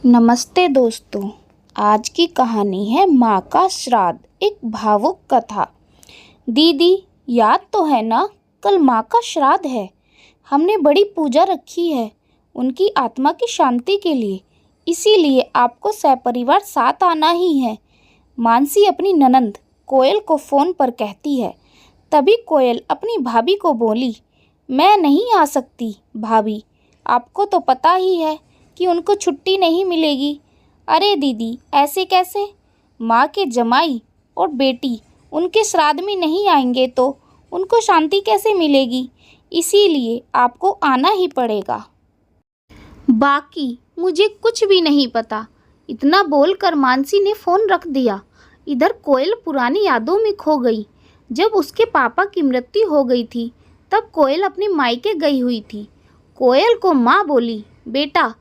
नमस्ते दोस्तों। आज की कहानी है माँ का श्राद्ध, एक भावुक कथा। दीदी, याद तो है ना, कल माँ का श्राद्ध है। हमने बड़ी पूजा रखी है उनकी आत्मा की शांति के लिए, इसीलिए आपको सपरिवार साथ आना ही है। मानसी अपनी ननंद कोयल को फ़ोन पर कहती है। तभी कोयल अपनी भाभी को बोली, मैं नहीं आ सकती भाभी, आपको तो पता ही है कि उनको छुट्टी नहीं मिलेगी। अरे दीदी, ऐसे कैसे? माँ के जमाई और बेटी उनके श्राद्ध में नहीं आएंगे तो उनको शांति कैसे मिलेगी? इसीलिए आपको आना ही पड़ेगा। बाकी मुझे कुछ भी नहीं पता। इतना बोलकर मानसी ने फ़ोन रख दिया। इधर कोयल पुरानी यादों में खो गई। जब उसके पापा की मृत्यु हो गई थी तब कोयल अपने मायके गई हुई थी। कोयल को माँ बोली, बेटा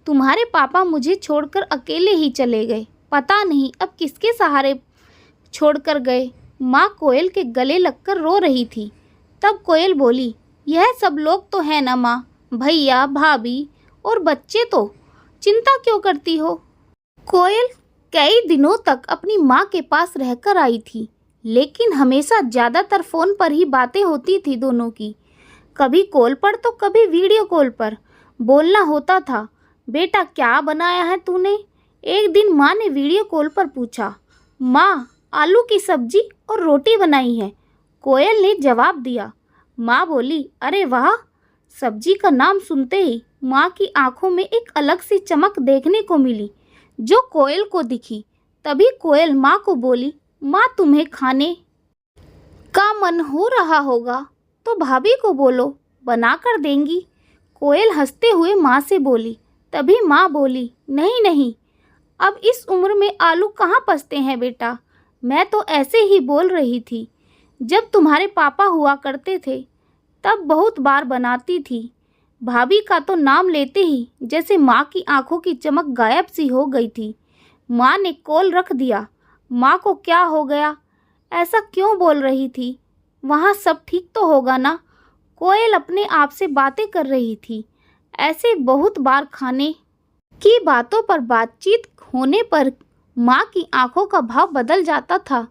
तुम्हारे पापा मुझे छोड़कर अकेले ही चले गए, पता नहीं अब किसके सहारे छोड़कर गए। माँ कोयल के गले लगकर रो रही थी। तब कोयल बोली, यह सब लोग तो है ना माँ, भैया भाभी और बच्चे, तो चिंता क्यों करती हो? कोयल कई दिनों तक अपनी माँ के पास रहकर आई थी, लेकिन हमेशा ज़्यादातर फ़ोन पर ही बातें होती थी दोनों की। कभी कॉल पर तो कभी वीडियो कॉल पर बोलना होता था। बेटा क्या बनाया है तूने? एक दिन माँ ने वीडियो कॉल पर पूछा। माँ, आलू की सब्जी और रोटी बनाई है, कोयल ने जवाब दिया। माँ बोली, अरे वाह। सब्जी का नाम सुनते ही माँ की आंखों में एक अलग सी चमक देखने को मिली जो कोयल को दिखी। तभी कोयल माँ को बोली, माँ तुम्हें खाने का मन हो रहा होगा तो भाभी को बोलो, बना कर देंगी। कोयल हंसते हुए माँ से बोली। तभी माँ बोली, नहीं नहीं, अब इस उम्र में आलू कहाँ पचते हैं बेटा, मैं तो ऐसे ही बोल रही थी। जब तुम्हारे पापा हुआ करते थे तब बहुत बार बनाती थी। भाभी का तो नाम लेते ही जैसे माँ की आंखों की चमक गायब सी हो गई थी। माँ ने कॉल रख दिया। माँ को क्या हो गया, ऐसा क्यों बोल रही थी? वहाँ सब ठीक तो होगा ना? कोयल अपने आप से बातें कर रही थी। ऐसे बहुत बार खाने की बातों पर बातचीत होने पर माँ की आंखों का भाव बदल जाता था,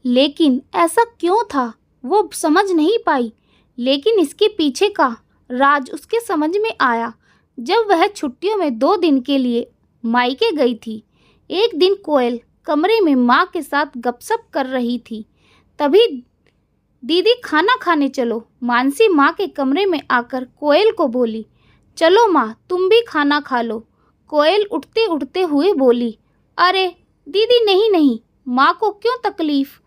लेकिन ऐसा क्यों था वो समझ नहीं पाई। लेकिन इसके पीछे का राज उसके समझ में आया जब वह छुट्टियों में 2 दिन के लिए मायके गई थी। एक दिन कोयल कमरे में माँ के साथ गपशप कर रही थी। तभी दीदी खाना खाने चलो। मानसी माँ के कमरे में आकर कोयल को बोली, चलो माँ तुम भी खाना खा लो। कोयल उठते उठते हुए बोली, अरे दीदी नहीं नहीं, माँ को क्यों तकलीफ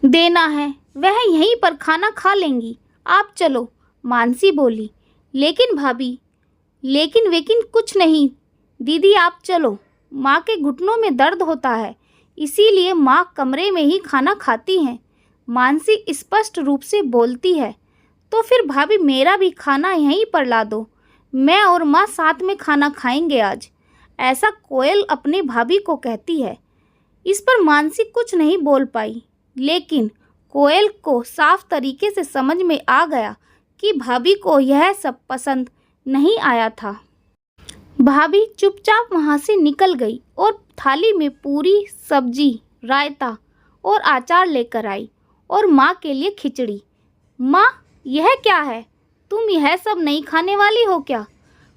देना है, वह यहीं पर खाना खा लेंगी, आप चलो। मानसी बोली, लेकिन भाभी, लेकिन वेकिन कुछ नहीं, दीदी आप चलो। माँ के घुटनों में दर्द होता है, इसीलिए माँ कमरे में ही खाना खाती हैं। मानसी स्पष्ट रूप से बोलती है। तो फिर भाभी मेरा भी खाना यहीं पर ला दो, मैं और माँ साथ में खाना खाएंगे आज, ऐसा कोयल अपनी भाभी को कहती है। इस पर मानसी कुछ नहीं बोल पाई, लेकिन कोयल को साफ तरीके से समझ में आ गया कि भाभी को यह सब पसंद नहीं आया था। भाभी चुपचाप वहाँ से निकल गई और थाली में पूरी, सब्जी, रायता और अचार लेकर आई और माँ के लिए खिचड़ी। माँ, यह क्या है, तुम यह सब नहीं खाने वाली हो क्या?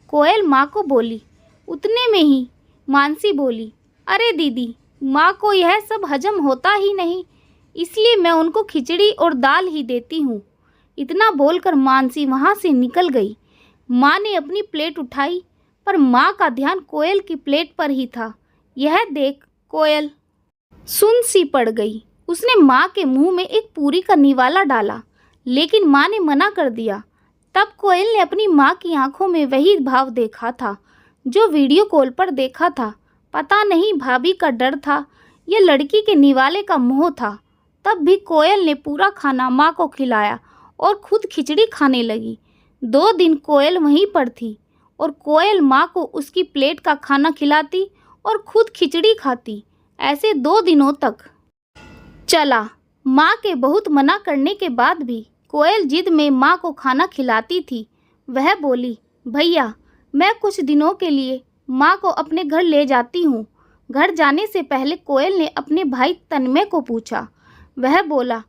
कोयल माँ को बोली। उतने में ही मानसी बोली, अरे दीदी, माँ को यह सब हजम होता ही नहीं, इसलिए मैं उनको खिचड़ी और दाल ही देती हूँ। इतना बोलकर मानसी वहाँ से निकल गई। माँ ने अपनी प्लेट उठाई, पर माँ का ध्यान कोयल की प्लेट पर ही था। यह देख कोयल सुन सी पड़ गई। उसने माँ के मुंह में एक पूरी का निवाला डाला, लेकिन माँ ने मना कर दिया। तब कोयल ने अपनी माँ की आंखों में वही भाव देखा था जो वीडियो कॉल पर देखा था। पता नहीं भाभी का डर था या लड़की के निवाले का मोह था। तब भी कोयल ने पूरा खाना माँ को खिलाया और खुद खिचड़ी खाने लगी। 2 दिन कोयल वहीं पर थी और कोयल माँ को उसकी प्लेट का खाना खिलाती और खुद खिचड़ी खाती। ऐसे 2 दिनों तक चला। माँ के बहुत मना करने के बाद भी कोयल जिद में माँ को खाना खिलाती थी। वह बोली, भैया मैं कुछ दिनों के लिए माँ को अपने घर ले जाती हूँ। घर जाने से पहले कोयल ने अपने भाई तन्मय को पूछा। वह बोला,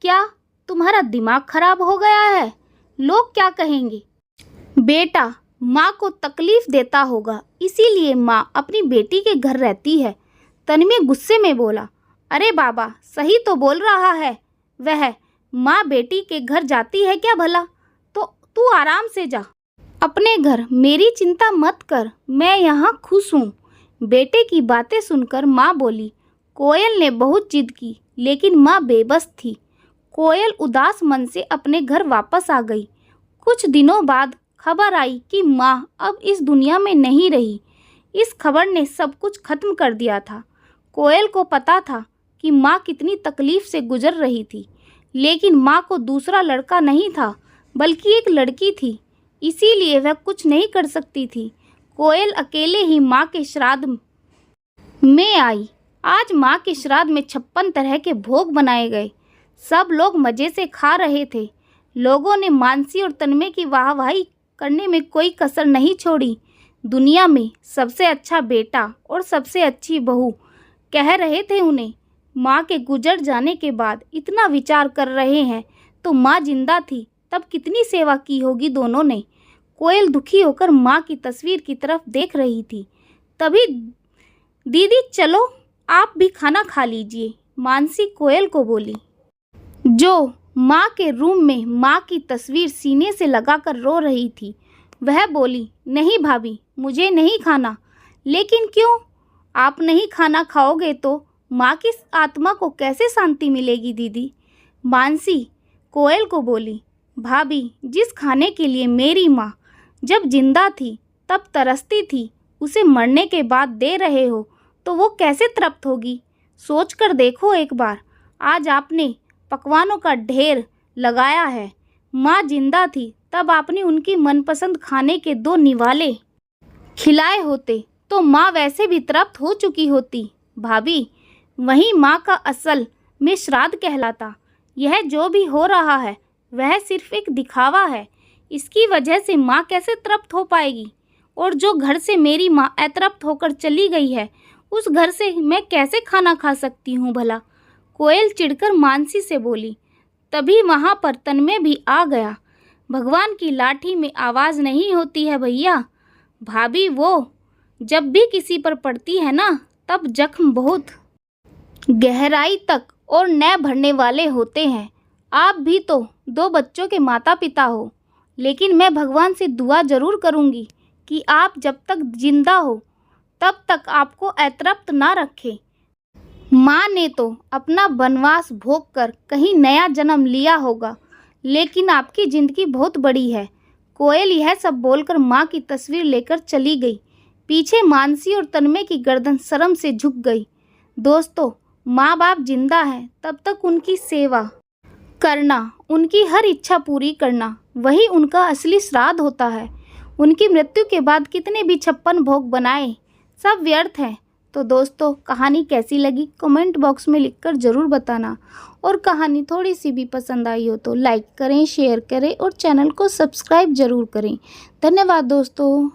क्या तुम्हारा दिमाग खराब हो गया है? लोग क्या कहेंगे? बेटा, माँ को तकलीफ देता होगा, इसीलिए माँ अपनी बेटी के घर रहती है। तन्मय गुस्से में बोला, अरे बाबा, सही तो बोल रहा है वह। माँ बेटी के घर जाती है क्या भला? तो तू आराम से जा अपने घर, मेरी चिंता मत कर, मैं यहाँ खुश हूँ। बेटे की बातें सुनकर माँ बोली। कोयल ने बहुत जिद की, लेकिन माँ बेबस थी। कोयल उदास मन से अपने घर वापस आ गई। कुछ दिनों बाद खबर आई कि माँ अब इस दुनिया में नहीं रही। इस खबर ने सब कुछ खत्म कर दिया था। कोयल को पता था कि माँ कितनी तकलीफ से गुजर रही थी, लेकिन माँ को दूसरा लड़का नहीं था, बल्कि एक लड़की थी, इसीलिए वह कुछ नहीं कर सकती थी। कोयल अकेले ही माँ के श्राद्ध में आई। आज माँ के श्राद्ध में 56 तरह के भोग बनाए गए। सब लोग मज़े से खा रहे थे। लोगों ने मानसी और तन्मय की वाहवाही करने में कोई कसर नहीं छोड़ी। दुनिया में सबसे अच्छा बेटा और सबसे अच्छी बहू कह रहे थे उन्हें। माँ के गुजर जाने के बाद इतना विचार कर रहे हैं, तो माँ जिंदा थी तब कितनी सेवा की होगी दोनों ने। कोयल दुखी होकर माँ की तस्वीर की तरफ देख रही थी। तभी दीदी, चलो आप भी खाना खा लीजिए, मानसी कोयल को बोली, जो माँ के रूम में माँ की तस्वीर सीने से लगाकर रो रही थी। वह बोली, नहीं भाभी, मुझे नहीं खाना। लेकिन क्यों? आप नहीं खाना खाओगे तो माँ की आत्मा को कैसे शांति मिलेगी दीदी? मानसी कोयल को बोली, भाभी, जिस खाने के लिए मेरी माँ जब जिंदा थी तब तरसती थी, उसे मरने के बाद दे रहे हो तो वो कैसे तृप्त होगी? सोच कर देखो एक बार। आज आपने पकवानों का ढेर लगाया है। माँ जिंदा थी तब आपने उनकी मनपसंद खाने के 2 निवाले खिलाए होते तो माँ वैसे भी तृप्त हो चुकी होती। भाभी, वही माँ का असल में श्राद्ध कहलाता। यह जो भी हो रहा है वह सिर्फ एक दिखावा है। इसकी वजह से माँ कैसे तृप्त हो पाएगी? और जो घर से मेरी माँ अतृप्त होकर चली गई है, उस घर से मैं कैसे खाना खा सकती हूँ भला? कोयल चिढ़कर मानसी से बोली। तभी वहाँ पर तन्मय भी आ गया। भगवान की लाठी में आवाज़ नहीं होती है भैया। भाभी, वो जब भी किसी पर पड़ती है ना, तब जख्म बहुत गहराई तक और न भरने वाले होते हैं। आप भी तो 2 बच्चों के माता पिता हो, लेकिन मैं भगवान से दुआ ज़रूर करूँगी कि आप जब तक जिंदा हो तब तक आपको अतृप्त ना रखे। माँ ने तो अपना वनवास भोग कर कहीं नया जन्म लिया होगा, लेकिन आपकी ज़िंदगी बहुत बड़ी है। कोयल यह सब बोलकर माँ की तस्वीर लेकर चली गई। पीछे मानसी और तन्मय की गर्दन शर्म से झुक गई। दोस्तों, माँ बाप जिंदा हैं तब तक उनकी सेवा करना, उनकी हर इच्छा पूरी करना, वही उनका असली श्राद्ध होता है। उनकी मृत्यु के बाद कितने भी 56 भोग बनाए, सब व्यर्थ हैं। तो दोस्तों, कहानी कैसी लगी कमेंट बॉक्स में लिखकर ज़रूर बताना। और कहानी थोड़ी सी भी पसंद आई हो तो लाइक करें, शेयर करें और चैनल को सब्सक्राइब ज़रूर करें। धन्यवाद दोस्तों।